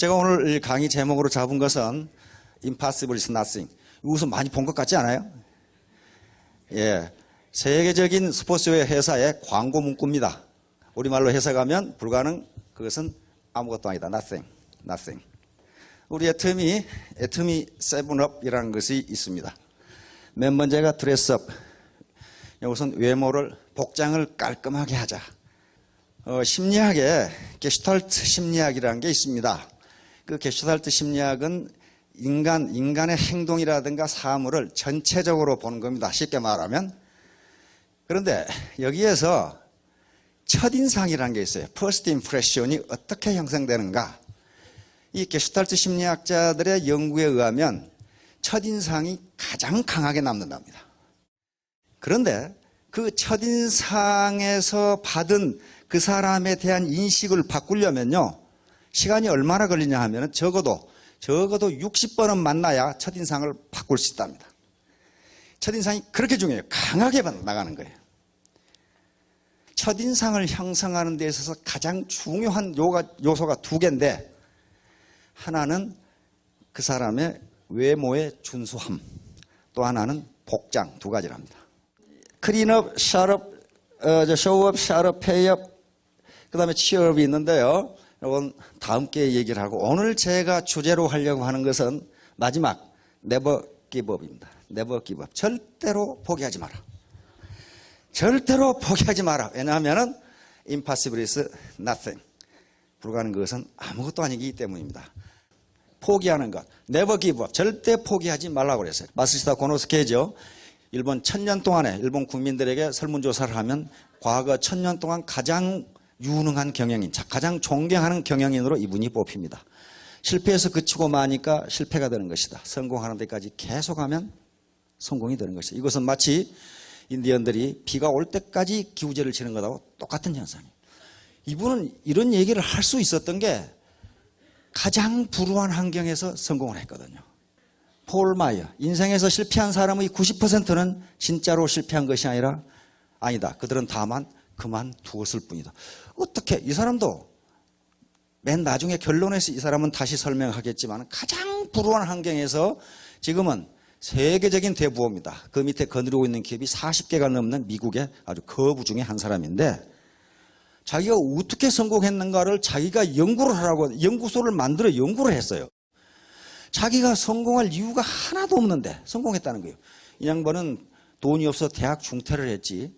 제가 오늘 강의 제목으로 잡은 것은 Impossible is nothing. 우선 많이 본 것 같지 않아요? 예, 세계적인 스포츠웨어 회사의 광고 문구입니다. 우리말로 해석하면 불가능, 그것은 아무것도 아니다. Nothing, nothing. 우리 애터미 세븐업이라는 것이 있습니다. 맨 번째가 드레스업. 이것은 외모를, 복장을 깔끔하게 하자. 심리학에 게슈탈트 심리학이라는 게 있습니다. 그 게슈탈트 심리학은 인간의 행동이라든가 사물을 전체적으로 보는 겁니다. 쉽게 말하면. 그런데 여기에서 첫인상이라는 게 있어요. First impression이 어떻게 형성되는가. 이 게슈탈트 심리학자들의 연구에 의하면 첫인상이 가장 강하게 남는답니다. 그런데 그 첫인상에서 받은 그 사람에 대한 인식을 바꾸려면요, 시간이 얼마나 걸리냐 하면 적어도 60번은 만나야 첫인상을 바꿀 수 있답니다. 첫인상이 그렇게 중요해요. 강하게 나가는 거예요. 첫인상을 형성하는 데 있어서 가장 중요한 요소가 두 개인데, 하나는 그 사람의 외모의 준수함, 또 하나는 복장, 두 가지랍니다. 클린업, 샷업, 쇼업, 샷업, 페이업, 그 다음에 치어업이 있는데요. 이건 다음 기회에 얘기를 하고, 오늘 제가 주제로 하려고 하는 것은 마지막 never give up입니다. never give up. 절대로 포기하지 마라. 절대로 포기하지 마라. 왜냐하면 impossible is nothing. 불가능한 것은 아무것도 아니기 때문입니다. 포기하는 것, never give up. 절대 포기하지 말라고 그랬어요. 마쓰시다 고노스케죠. 일본 1000년 동안에 일본 국민들에게 설문조사를 하면 과거 1000년 동안 가장 유능한 경영인, 가장 존경하는 경영인으로 이분이 뽑힙니다. 실패해서 그치고 마니까 실패가 되는 것이다. 성공하는 데까지 계속하면 성공이 되는 것이다. 이것은 마치 인디언들이 비가 올 때까지 기우제를 치는 것하고 똑같은 현상이에요. 이분은 이런 얘기를 할 수 있었던 게 가장 불우한 환경에서 성공을 했거든요. 폴 마이어, 인생에서 실패한 사람의 90%는 진짜로 실패한 것이 아니다. 그들은 다만 그만두었을 뿐이다. 어떻게, 이 사람도 맨 나중에 결론에서 이 사람은 다시 설명하겠지만 가장 불우한 환경에서 지금은 세계적인 대부호입니다. 그 밑에 거느리고 있는 기업이 40개가 넘는 미국의 아주 거부 중에 한 사람인데, 자기가 어떻게 성공했는가를 자기가 연구를 하라고 연구소를 만들어 연구를 했어요. 자기가 성공할 이유가 하나도 없는데 성공했다는 거예요. 이 양반은 돈이 없어 대학 중퇴를 했지,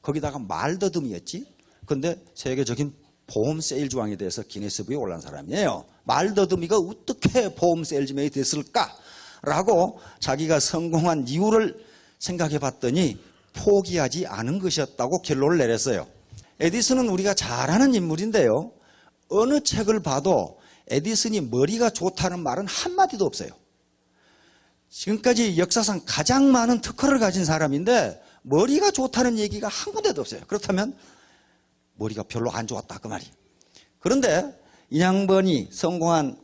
거기다가 말더듬이었지. 근데 세계적인 보험 세일즈왕이 돼서 기네스북에 올라온 사람이에요. 말더듬이가 어떻게 보험 세일즈맨이 됐을까라고 자기가 성공한 이유를 생각해 봤더니 포기하지 않은 것이었다고 결론을 내렸어요. 에디슨은 우리가 잘 아는 인물인데요, 어느 책을 봐도 에디슨이 머리가 좋다는 말은 한마디도 없어요. 지금까지 역사상 가장 많은 특허를 가진 사람인데 머리가 좋다는 얘기가 한 군데도 없어요. 그렇다면 머리가 별로 안 좋았다 그 말이에요. 그런데 이 양반이 성공한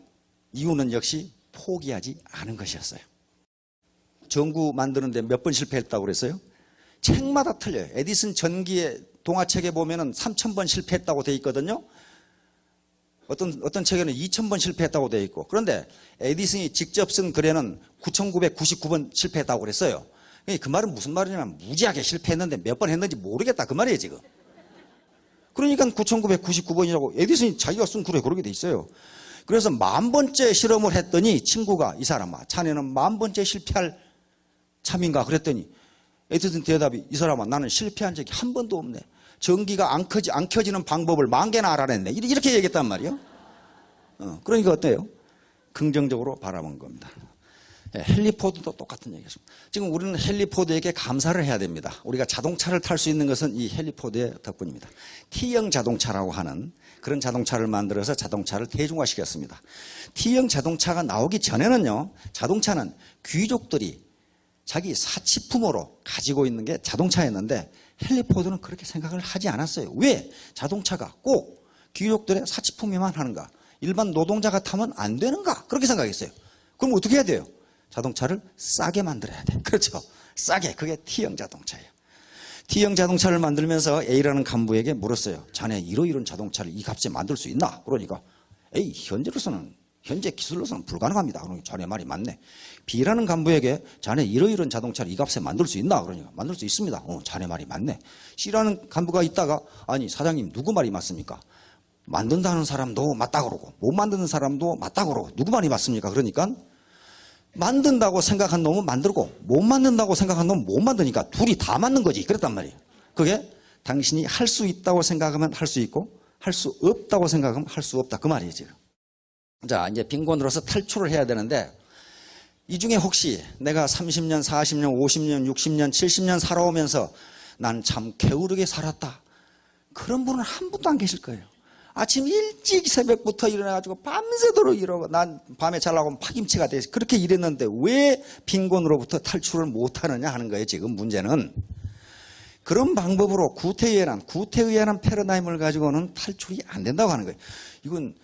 이유는 역시 포기하지 않은 것이었어요. 전구 만드는데 몇 번 실패했다고 그랬어요? 책마다 틀려요. 에디슨 전기의 동화책에 보면은 3000번 실패했다고 돼 있거든요. 어떤 책에는 2000번 실패했다고 돼 있고. 그런데 에디슨이 직접 쓴 글에는 9999번 실패했다고 그랬어요. 그 말은 무슨 말이냐면 무지하게 실패했는데 몇 번 했는지 모르겠다 그 말이에요 지금. 그러니까 9999번이라고 에디슨이 자기가 쓴 글에 그렇게 돼 있어요. 그래서 10,000번째 실험을 했더니 친구가, 이 사람아, 자네는 10,000번째 실패할 참인가 그랬더니 에디슨 대답이, 이 사람아, 나는 실패한 적이 한 번도 없네. 전기가 안 켜지는 방법을 10,000개나 알아냈네. 이렇게 얘기했단 말이에요. 그러니까 어때요? 긍정적으로 바라본 겁니다. 헨리 포드도 똑같은 얘기였습니다. 지금 우리는 헨리 포드에게 감사를 해야 됩니다. 우리가 자동차를 탈 수 있는 것은 이 헨리 포드의 덕분입니다. T형 자동차라고 하는 그런 자동차를 만들어서 자동차를 대중화시켰습니다. T형 자동차가 나오기 전에는요, 자동차는 귀족들이 자기 사치품으로 가지고 있는 게 자동차였는데 헨리 포드는 그렇게 생각을 하지 않았어요. 왜? 자동차가 꼭 귀족들의 사치품이만 하는가? 일반 노동자가 타면 안 되는가? 그렇게 생각했어요. 그럼 어떻게 해야 돼요? 자동차를 싸게 만들어야 돼. 그렇죠? 싸게. 그게 T형 자동차예요. T형 자동차를 만들면서 A라는 간부에게 물었어요. 자네 이러이러한 자동차를 이 값에 만들 수 있나? 그러니까 에이, 현재로서는 현재 기술로서는 불가능합니다. 그러니까 자네 말이 맞네. B라는 간부에게 자네 이러이러한 자동차를 이 값에 만들 수 있나? 그러니까 만들 수 있습니다. 자네 말이 맞네. C라는 간부가 있다가 아니 사장님 누구 말이 맞습니까? 만든다는 사람도 맞다 그러고 못 만드는 사람도 맞다 그러고 누구 말이 맞습니까? 그러니까 만든다고 생각한 놈은 만들고 못 만든다고 생각한 놈은 못 만드니까 둘이 다 맞는 거지. 그랬단 말이에요. 그게 당신이 할 수 있다고 생각하면 할 수 있고 할 수 없다고 생각하면 할 수 없다. 그 말이에요 지금. 자, 이제 빈곤으로서 탈출을 해야 되는데 이 중에 혹시 내가 30년, 40년, 50년, 60년, 70년 살아오면서 난 참 게으르게 살았다. 그런 분은 한 분도 안 계실 거예요. 아침 일찍 새벽부터 일어나가지고 밤새도록 이러고 난 밤에 자려고 하면 파김치가 돼. 그렇게 일했는데 왜 빈곤으로부터 탈출을 못하느냐 하는 거예요. 지금 문제는. 그런 방법으로 구태의연한 패러다임을 가지고는 탈출이 안 된다고 하는 거예요. 이건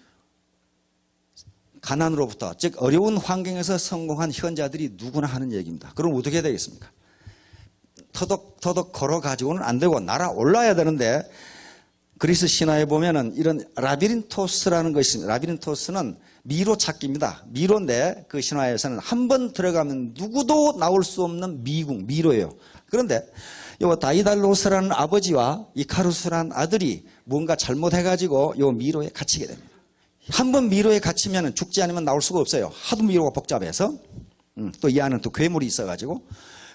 가난으로부터, 즉 어려운 환경에서 성공한 현자들이 누구나 하는 얘기입니다. 그럼 어떻게 해야 되겠습니까? 터덕터덕 걸어가지고는 안 되고 날아올라야 되는데 그리스 신화에 보면은 이런 라비린토스라는 것이 있습니다. 라비린토스는 미로 찾기입니다. 미로인데 그 신화에서는 한 번 들어가면 누구도 나올 수 없는 미궁, 미로예요. 그런데 요 다이달로스라는 아버지와 이카루스라는 아들이 뭔가 잘못해가지고 요 미로에 갇히게 됩니다. 한 번 미로에 갇히면 죽지 않으면 나올 수가 없어요. 하도 미로가 복잡해서. 또 이 안은 또 괴물이 있어가지고.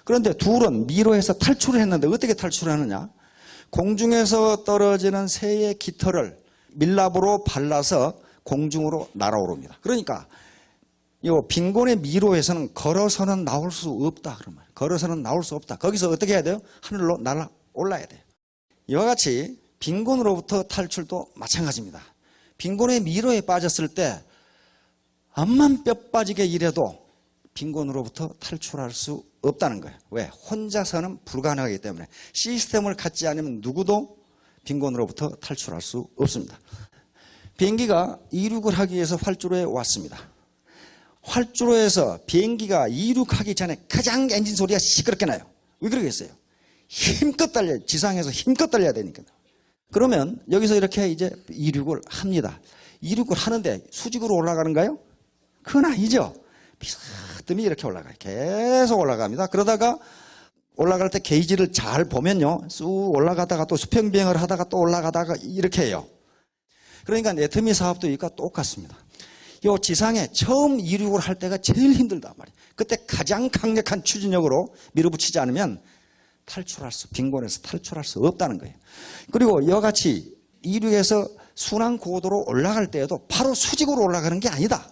그런데 둘은 미로에서 탈출을 했는데 어떻게 탈출하느냐? 공중에서 떨어지는 새의 깃털을 밀랍으로 발라서 공중으로 날아오릅니다. 그러니까 이 빈곤의 미로에서는 걸어서는 나올 수 없다. 그런 말이에요. 걸어서는 나올 수 없다. 거기서 어떻게 해야 돼요? 하늘로 날아올라야 돼요. 이와 같이 빈곤으로부터 탈출도 마찬가지입니다. 빈곤의 미로에 빠졌을 때 암만 뼈 빠지게 일해도 빈곤으로부터 탈출할 수 없다는 거예요. 왜? 혼자서는 불가능하기 때문에 시스템을 갖지 않으면 누구도 빈곤으로부터 탈출할 수 없습니다. 비행기가 이륙을 하기 위해서 활주로에 왔습니다. 활주로에서 비행기가 이륙하기 전에 가장 엔진 소리가 시끄럽게 나요. 왜 그러겠어요? 힘껏 달려요. 지상에서 힘껏 달려야 되니까. 그러면 여기서 이렇게 이제 이륙을 합니다. 이륙을 하는데 수직으로 올라가는가요? 그건 아니죠. 비스듬히 이렇게 올라가요. 계속 올라갑니다. 그러다가 올라갈 때 게이지를 잘 보면요. 쑥 올라가다가 또 수평비행을 하다가 또 올라가다가 이렇게 해요. 그러니까 애터미 사업도 이거 똑같습니다. 요 지상에 처음 이륙을 할 때가 제일 힘들단 말이에요. 그때 가장 강력한 추진력으로 밀어붙이지 않으면 빈곤에서 탈출할 수 없다는 거예요. 그리고 이와 같이 이륙에서 순환 고도로 올라갈 때에도 바로 수직으로 올라가는 게 아니다.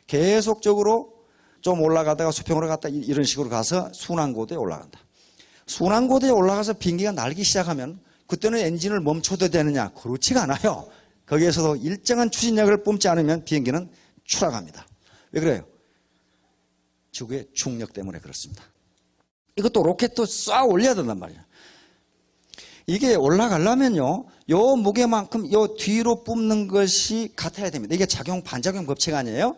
계속적으로 좀 올라가다가 수평으로 갔다 이런 식으로 가서 순환 고도에 올라간다. 순환 고도에 올라가서 비행기가 날기 시작하면 그때는 엔진을 멈춰도 되느냐? 그렇지가 않아요. 거기에서도 일정한 추진력을 뿜지 않으면 비행기는 추락합니다. 왜 그래요? 지구의 중력 때문에 그렇습니다. 이것도 로켓도 쏴 올려야 된단 말이에요. 이게 올라가려면요, 요 무게만큼 요 뒤로 뿜는 것이 같아야 됩니다. 이게 작용, 반작용 법칙 아니에요?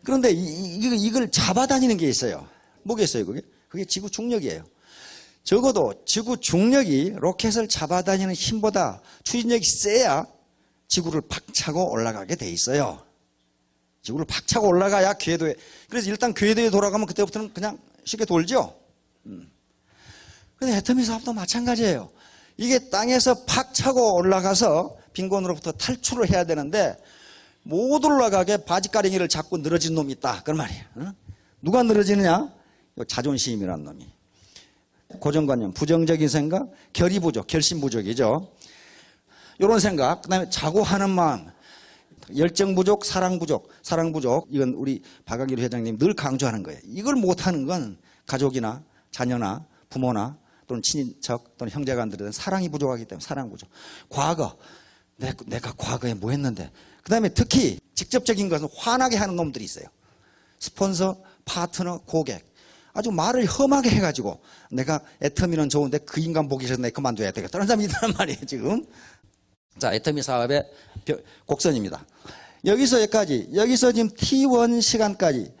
그런데 이걸 잡아다니는 게 있어요. 뭐겠어요, 그게? 그게 지구 중력이에요. 적어도 지구 중력이 로켓을 잡아다니는 힘보다 추진력이 세야 지구를 박차고 올라가게 돼 있어요. 지구를 박차고 올라가야 궤도에. 그래서 일단 궤도에 돌아가면 그때부터는 그냥 쉽게 돌죠. 그런데 애터미 사업도 마찬가지예요. 이게 땅에서 박차고 올라가서 빈곤으로부터 탈출을 해야 되는데 못 올라가게 바지가랭이를 잡고 늘어진 놈이 있다. 그런 말이에요. 누가 늘어지느냐? 자존심이라는 놈이. 고정관념, 부정적인 생각, 결의 부족, 결심 부족이죠. 이런 생각, 그 다음에 자고하는 마음, 열정 부족, 사랑 부족, 이건 우리 박광길 회장님 늘 강조하는 거예요. 이걸 못하는 건 가족이나 자녀나 부모나 또는 친인척 또는 형제간들에 대한 사랑이 부족하기 때문에 사랑 부족. 과거, 내가 과거에 뭐 했는데. 그 다음에 특히 직접적인 것은 화나게 하는 놈들이 있어요. 스폰서, 파트너, 고객. 아주 말을 험하게 해가지고 내가 애터미는 좋은데 그 인간 보기 싫어서 내가 그만둬야 되겠다. 그런 사람이 있단 말이에요, 지금. 자, 애터미 사업의 곡선입니다. 여기서 여기까지, 여기서 지금 T1 시간까지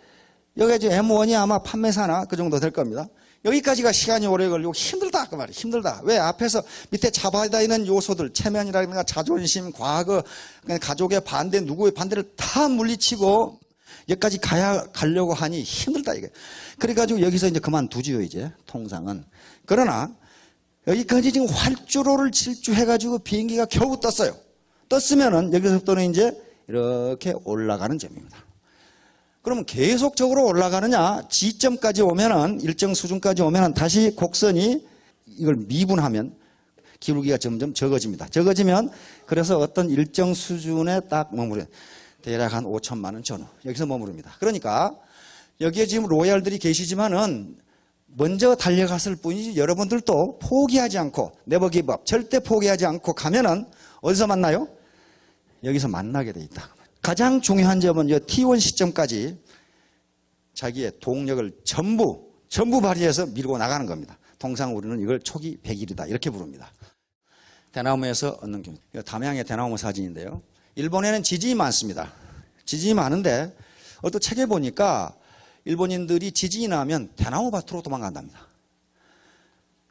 여기 이제 M1이 아마 판매사나 그 정도 될 겁니다. 여기까지가 시간이 오래 걸리고 힘들다 그 말이에요. 힘들다. 왜? 앞에서 밑에 잡아다 있는 요소들, 체면이라든가 자존심, 과거, 가족의 반대, 누구의 반대를 다 물리치고 여기까지 가려고 하니 힘들다 이게. 그래가지고 여기서 이제 그만두지요 이제 통상은. 그러나 여기까지 지금 활주로를 질주해가지고 비행기가 겨우 떴어요. 떴으면은 여기서부터는 이제 이렇게 올라가는 점입니다. 그러면 계속적으로 올라가느냐? 지점까지 오면은 일정 수준까지 오면은 다시 곡선이 이걸 미분하면 기울기가 점점 적어집니다. 적어지면 그래서 어떤 일정 수준에 딱 머무르요. 대략 한 5천만 원 전후 여기서 머무릅니다. 그러니까 여기에 지금 로얄들이 계시지만은 먼저 달려갔을 뿐이지 여러분들도 포기하지 않고 네버 기브업 절대 포기하지 않고 가면은 어디서 만나요? 여기서 만나게 돼 있다. 가장 중요한 점은 T1 시점까지 자기의 동력을 전부 발휘해서 밀고 나가는 겁니다. 통상 우리는 이걸 초기 100일이다 이렇게 부릅니다. 대나무에서 얻는 경우. 담양의 대나무 사진인데요. 일본에는 지진이 많습니다. 지진이 많은데 어떤 책에 보니까 일본인들이 지진이 나면 대나무 밭으로 도망간답니다.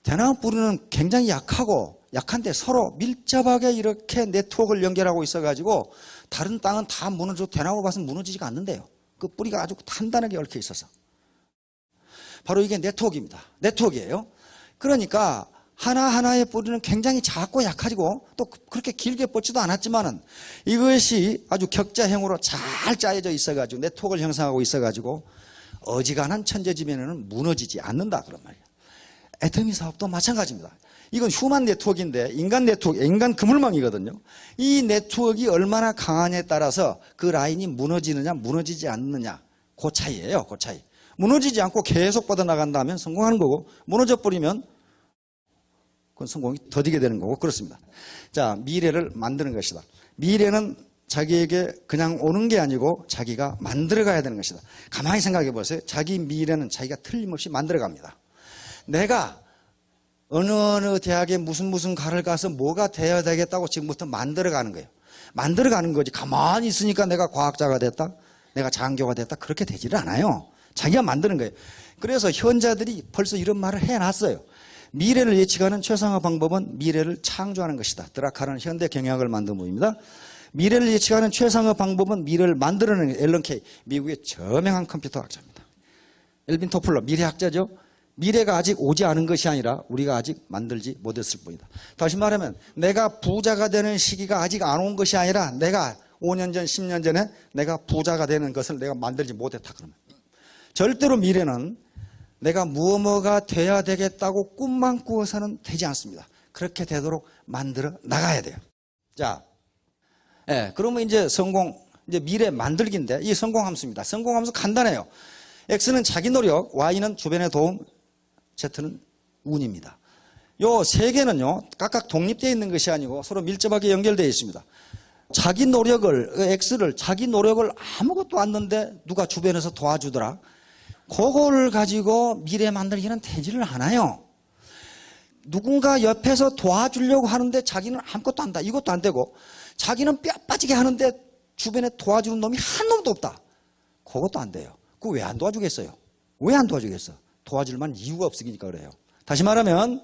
대나무 뿌리는 굉장히 약한데 서로 밀접하게 이렇게 네트워크를 연결하고 있어가지고 다른 땅은 다 무너져도 대나무 밭은 무너지지가 않는데요. 그 뿌리가 아주 단단하게 얽혀 있어서. 바로 이게 네트워크입니다. 네트워크예요. 그러니까 하나하나의 뿌리는 굉장히 작고 약하지고 또 그렇게 길게 뻗지도 않았지만은 이것이 아주 격자형으로 잘 짜여져 있어가지고 네트워크를 형성하고 있어가지고 어지간한 천재지변에는 무너지지 않는다 그런 말이에요. 애터미 사업도 마찬가지입니다. 이건 휴먼 네트워크인데 인간 네트워크, 인간 그물망이거든요. 이 네트워크가 얼마나 강하냐에 따라서 그 라인이 무너지느냐 무너지지 않느냐 그 차이예요. 그 차이. 무너지지 않고 계속 뻗어나간다면 성공하는 거고 무너져 버리면 그건 성공이 더디게 되는 거고 그렇습니다. 자, 미래를 만드는 것이다. 미래는 자기에게 그냥 오는 게 아니고 자기가 만들어가야 되는 것이다. 가만히 생각해 보세요. 자기 미래는 자기가 틀림없이 만들어갑니다. 내가 어느 대학에 무슨 과를 가서 뭐가 되어야 되겠다고 지금부터 만들어가는 거예요. 만들어가는 거지. 가만히 있으니까 내가 과학자가 됐다, 내가 장교가 됐다 그렇게 되지를 않아요. 자기가 만드는 거예요. 그래서 현자들이 벌써 이런 말을 해놨어요. 미래를 예측하는 최상의 방법은 미래를 창조하는 것이다. 드라카라는 현대 경영학을 만든 분입니다. 미래를 예측하는 최상의 방법은 미래를 만들어내는 앨런 케이, 미국의 저명한 컴퓨터 학자입니다. 엘빈 토플러, 미래학자죠. 미래가 아직 오지 않은 것이 아니라 우리가 아직 만들지 못했을 뿐이다. 다시 말하면 내가 부자가 되는 시기가 아직 안 온 것이 아니라 내가 5년 전, 10년 전에 내가 부자가 되는 것을 내가 만들지 못했다 그러면. 절대로 미래는 내가 뭐가 돼야 되겠다고 꿈만 꾸어서는 되지 않습니다. 그렇게 되도록 만들어 나가야 돼요. 자, 그러면 이제 이제 미래 만들기인데 이 성공함수입니다. 성공함수 간단해요. X는 자기 노력, Y는 주변의 도움, Z는 운입니다. 요 세 개는요, 각각 독립되어 있는 것이 아니고 서로 밀접하게 연결되어 있습니다. 자기 노력을 아무것도 안 넣는데 누가 주변에서 도와주더라. 그걸 가지고 미래 만들기는 되지를 않아요. 누군가 옆에서 도와주려고 하는데 자기는 아무것도 안 한다. 이것도 안 되고 자기는 뼈 빠지게 하는데 주변에 도와주는 놈이 한 놈도 없다. 그것도 안 돼요. 그거 왜 안 도와주겠어요? 왜 안 도와주겠어? 도와줄 만한 이유가 없으니까 그래요. 다시 말하면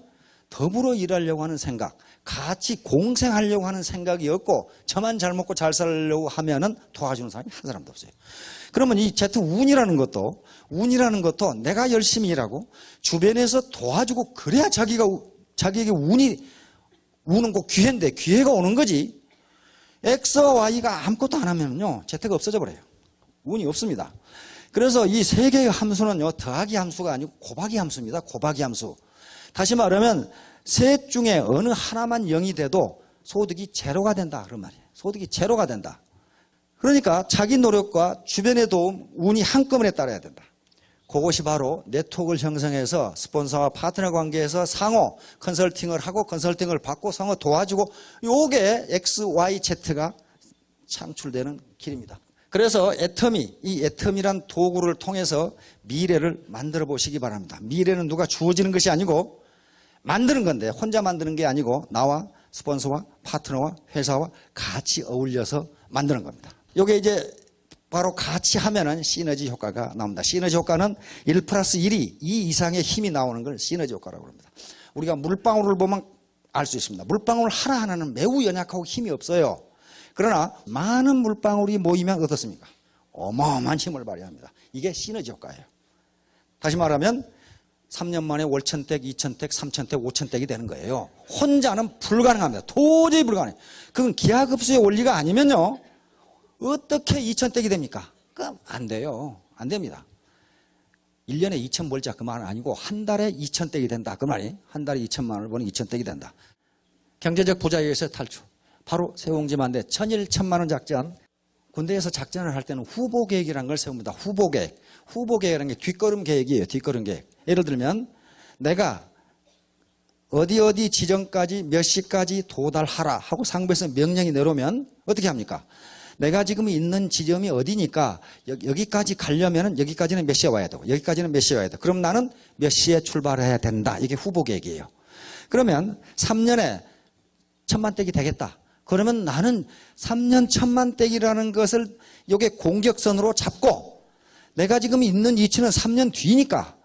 더불어 일하려고 하는 생각, 같이 공생하려고 하는 생각이 없고 저만 잘 먹고 잘 살려고 하면은 도와주는 사람이 한 사람도 없어요. 그러면 이 Z 운이라는 것도 내가 열심히 일하고 주변에서 도와주고 그래야 자기에게 운은 꼭 기회인데 기회가 오는 거지. X와 Y가 아무것도 안 하면요 Z가 없어져 버려요. 운이 없습니다. 그래서 이 세 개의 함수는요 더하기 함수가 아니고 곱하기 함수입니다. 곱하기 함수. 다시 말하면 셋 중에 어느 하나만 0이 돼도 소득이 제로가 된다 그런 말이에요. 소득이 제로가 된다. 그러니까 자기 노력과 주변의 도움, 운이 한꺼번에 따라야 된다. 그것이 바로 네트워크를 형성해서 스폰서와 파트너 관계에서 상호 컨설팅을 하고 컨설팅을 받고 상호 도와주고 요게 X, Y, Z가 창출되는 길입니다. 그래서 이 애터미란 도구를 통해서 미래를 만들어 보시기 바랍니다. 미래는 누가 주어지는 것이 아니고 만드는 건데 혼자 만드는 게 아니고 나와 스폰서와 파트너와 회사와 같이 어울려서 만드는 겁니다. 이게 이제 바로 같이 하면은 시너지 효과가 나옵니다. 시너지 효과는 1 플러스 1이 2 이상의 힘이 나오는 걸 시너지 효과라고 합니다. 우리가 물방울을 보면 알 수 있습니다. 물방울 하나하나는 매우 연약하고 힘이 없어요. 그러나 많은 물방울이 모이면 어떻습니까? 어마어마한 힘을 발휘합니다. 이게 시너지 효과예요. 다시 말하면 3년 만에 월천택, 2천택, 3천택, 5천택이 되는 거예요. 혼자는 불가능합니다. 도저히 불가능해요. 그건 기하급수의 원리가 아니면요, 어떻게 2천택이 됩니까? 그럼 안 돼요. 안 됩니다. 1년에 2천 벌자 그 말은 아니고 한 달에 2천택이 된다 그 말이. 한 달에 2천만 원을 버는 2천택이 된다. 경제적 부자유에서 탈출. 바로 세옹지만대 천일 천만원 작전. 군대에서 작전을 할 때는 후보 계획이라는 걸 세웁니다. 후보 계획. 후보 계획이라는 게 뒷걸음 계획이에요. 뒷걸음 계획. 예를 들면 내가 어디 지점까지 몇 시까지 도달하라 하고 상부에서 명령이 내려오면 어떻게 합니까? 내가 지금 있는 지점이 어디니까 여기까지 가려면 여기까지는 몇 시에 와야 되고 여기까지는 몇 시에 와야 되고 그럼 나는 몇 시에 출발해야 된다. 이게 후보 계획이에요. 그러면 3년에 1000만떼기 되겠다. 그러면 나는 3년 1000만떼기라는 것을 이게 공격선으로 잡고 내가 지금 있는 위치는 3년 뒤니까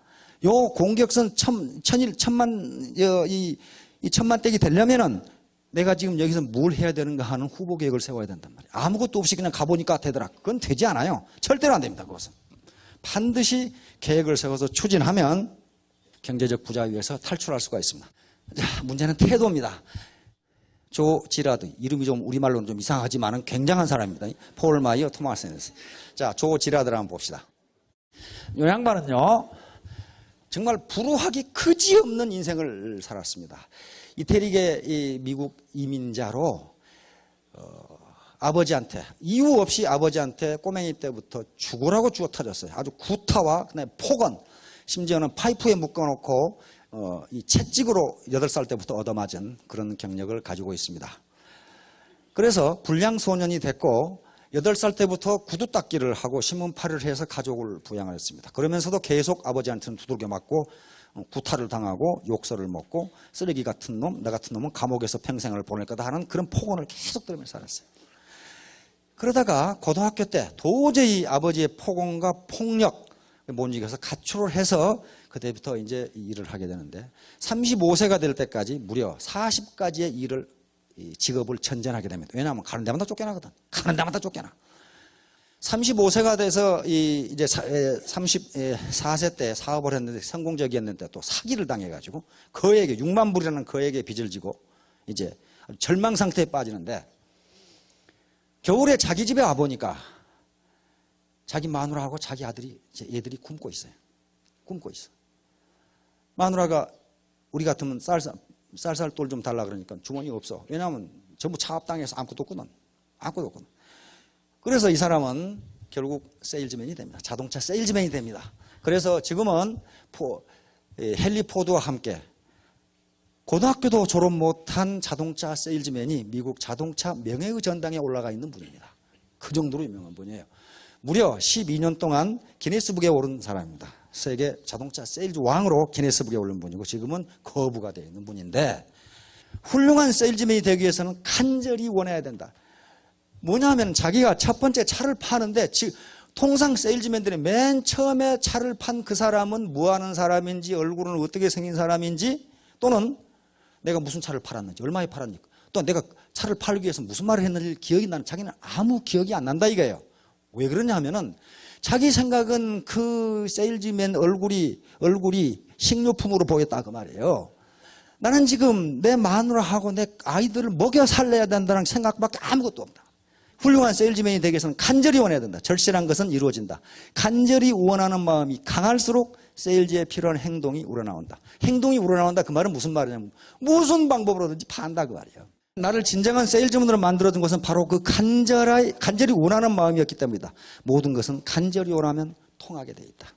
요 공격선 1000만떼기 되려면은 내가 지금 여기서 뭘 해야 되는가 하는 후보 계획을 세워야 된단 말이에요. 아무것도 없이 그냥 가보니까 되더라. 그건 되지 않아요. 절대로 안 됩니다. 그것은. 반드시 계획을 세워서 추진하면 경제적 부자유에서 탈출할 수가 있습니다. 자, 문제는 태도입니다. 조 지라드, 이름이 좀 우리말로는 좀 이상하지만은 굉장한 사람입니다. 폴 마이어 토마스 앤스. 자, 조 지라드를 한번 봅시다. 이 양반은요, 정말 불우하기 그지없는 인생을 살았습니다. 이태리계 이 미국 이민자로 아버지한테 이유 없이 아버지한테 꼬맹이 때부터 죽으라고 죽어 터졌어요. 아주 구타와 그다음에 폭언, 심지어는 파이프에 묶어놓고 이 채찍으로 8살 때부터 얻어맞은 그런 경력을 가지고 있습니다. 그래서 불량 소년이 됐고 8살 때부터 구두 닦기를 하고 신문팔이를 해서 가족을 부양을 했습니다. 그러면서도 계속 아버지한테는 두들겨 맞고 구타를 당하고 욕설을 먹고 쓰레기 같은 놈, 나 같은 놈은 감옥에서 평생을 보낼 거다 하는 그런 폭언을 계속 들으면서 살았어요. 그러다가 고등학교 때 도저히 아버지의 폭언과 폭력 못 이겨서 가출을 해서 그때부터 이제 일을 하게 되는데 35세가 될 때까지 무려 40가지의 일을 직업을 전전하게 됩니다. 왜냐하면 가는 데마다 쫓겨나거든. 가는 데마다 쫓겨나. 35세가 돼서 이제 34세 때 사업을 했는데 성공적이었는데 또 사기를 당해가지고 거액의 6만 불이라는 거액의 빚을 지고 이제 절망 상태에 빠지는데 겨울에 자기 집에 와보니까 자기 마누라하고 자기 아들이 얘들이 굶고 있어요. 굶고 있어. 마누라가 우리 같으면 쌀쌀 돌 좀 달라 그러니까 주머니 없어. 왜냐하면 전부 차압당해서 아무것도 없거든. 아무것도 없거든. 그래서 이 사람은 결국 세일즈맨이 됩니다. 자동차 세일즈맨이 됩니다. 그래서 지금은 헨리 포드와 함께 고등학교도 졸업 못한 자동차 세일즈맨이 미국 자동차 명예의 전당에 올라가 있는 분입니다. 그 정도로 유명한 분이에요. 무려 12년 동안 기네스북에 오른 사람입니다. 세계 자동차 세일즈 왕으로 기네스북에 오른 분이고 지금은 거부가 되어 있는 분인데 훌륭한 세일즈맨이 되기 위해서는 간절히 원해야 된다. 뭐냐면 자기가 첫 번째 차를 파는데 통상 세일즈맨들이 맨 처음에 차를 판 그 사람은 뭐 하는 사람인지 얼굴은 어떻게 생긴 사람인지 또는 내가 무슨 차를 팔았는지 얼마에 팔았는지 또 내가 차를 팔기 위해서 무슨 말을 했는지 기억이 나는 자기는 아무 기억이 안 난다 이거예요. 왜 그러냐 하면은 자기 생각은 그 세일즈맨 얼굴이 식료품으로 보였다 그 말이에요. 나는 지금 내 마누라하고 내 아이들을 먹여 살려야 된다는 생각밖에 아무것도 없다. 훌륭한 세일즈맨이 되기 위해서는 간절히 원해야 된다. 절실한 것은 이루어진다. 간절히 원하는 마음이 강할수록 세일즈에 필요한 행동이 우러나온다. 행동이 우러나온다 그 말은 무슨 말이냐면 무슨 방법으로든지 판다 그 말이에요. 나를 진정한 세일즈맨으로 만들어준 것은 바로 그 간절히 원하는 마음이었기 때문이다. 모든 것은 간절히 원하면 통하게 돼 있다.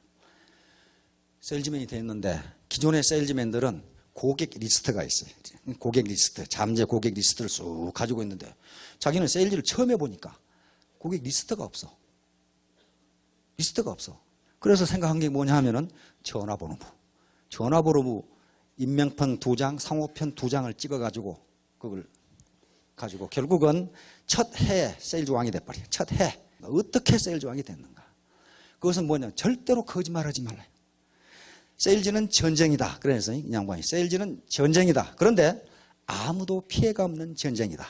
세일즈맨이 됐는데 기존의 세일즈맨들은 고객 리스트가 있어요. 고객 리스트, 잠재 고객 리스트를 쑥 가지고 있는데 자기는 세일즈를 처음 해보니까 고객 리스트가 없어. 리스트가 없어. 그래서 생각한 게 뭐냐 하면은 전화번호부 인명편 2장, 상호편 2장을 찍어가지고 그걸 가지고 결국은 첫 해에 세일즈 왕이 돼버려요. 첫 해. 어떻게 세일즈왕이 됐는가? 그것은 뭐냐? 절대로 거짓말하지 말아요. 세일즈는 전쟁이다. 그래서 이 양반이 세일즈는 전쟁이다. 그런데 아무도 피해가 없는 전쟁이다.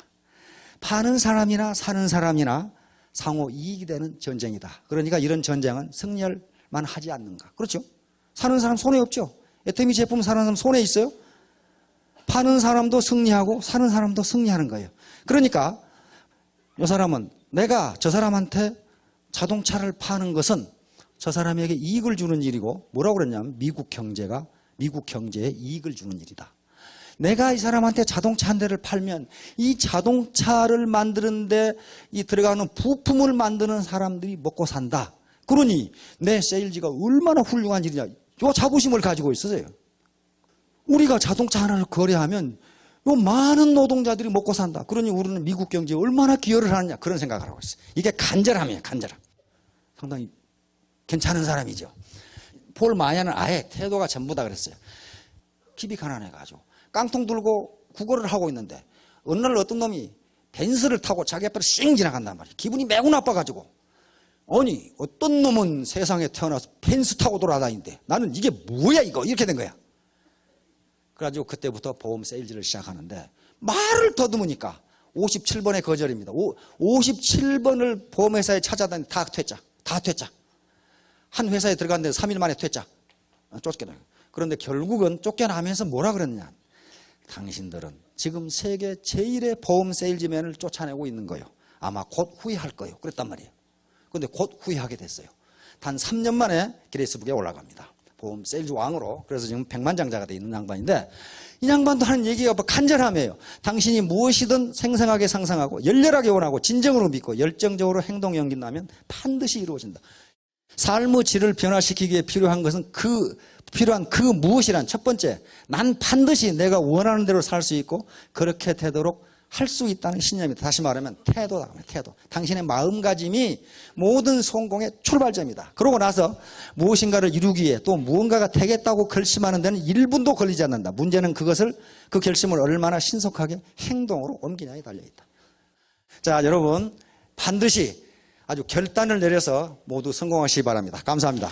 파는 사람이나 사는 사람이나 상호 이익이 되는 전쟁이다. 그러니까 이런 전쟁은 승리할만 하지 않는가. 그렇죠? 사는 사람 손해 없죠? 애터미 제품 사는 사람 손해 있어요? 파는 사람도 승리하고 사는 사람도 승리하는 거예요. 그러니까 이 사람은 내가 저 사람한테 자동차를 파는 것은 저 사람에게 이익을 주는 일이고 뭐라고 그랬냐면 미국 경제에 이익을 주는 일이다. 내가 이 사람한테 자동차 한 대를 팔면 이 자동차를 만드는데 이 들어가는 부품을 만드는 사람들이 먹고 산다. 그러니 내 세일즈가 얼마나 훌륭한 일이냐. 요 자부심을 가지고 있어요. 우리가 자동차 하나를 거래하면 요 많은 노동자들이 먹고 산다. 그러니 우리는 미국 경제에 얼마나 기여를 하느냐. 그런 생각을 하고 있어요. 이게 간절함이에요. 간절함. 상당히 괜찮은 사람이죠. 폴 마야는 아예 태도가 전부다 그랬어요. 킵이 가난해가지고 깡통 들고 구걸을 하고 있는데 어느 날 어떤 놈이 벤츠를 타고 자기 앞으로 씩 지나간단 말이에요. 기분이 매우 나빠가지고 아니 어떤 놈은 세상에 태어나서 벤츠 타고 돌아다니는데 나는 이게 뭐야 이거 이렇게 된 거야. 그래가지고 그때부터 보험 세일즈를 시작하는데 말을 더듬으니까 57번의 거절입니다. 57번을 보험회사에 찾아다니 다 퇴짜. 한 회사에 들어갔는데 3일 만에 퇴짜. 쫓겨나요. 그런데 결국은 쫓겨나면서 뭐라 그랬냐. 당신들은 지금 세계 제일의 보험 세일즈맨을 쫓아내고 있는 거예요. 아마 곧 후회할 거예요. 그랬단 말이에요. 그런데 곧 후회하게 됐어요. 단 3년 만에 기네스북에 올라갑니다. 보험 세일즈 왕으로. 그래서 지금 백만장자가 돼 있는 양반인데 이 양반도 하는 얘기가 뭐 간절함이에요. 당신이 무엇이든 생생하게 상상하고 열렬하게 원하고 진정으로 믿고 열정적으로 행동 연긴다면 반드시 이루어진다. 삶의 질을 변화시키기에 필요한 것은 필요한 그 무엇이란 첫 번째, 난 반드시 내가 원하는 대로 살 수 있고 그렇게 되도록 할 수 있다는 신념이다. 다시 말하면 태도다. 태도. 당신의 마음가짐이 모든 성공의 출발점이다. 그러고 나서 무엇인가를 이루기 위해 또 무언가가 되겠다고 결심하는 데는 1분도 걸리지 않는다. 문제는 그 결심을 얼마나 신속하게 행동으로 옮기냐에 달려있다. 자, 여러분 반드시 아주 결단을 내려서 모두 성공하시기 바랍니다. 감사합니다.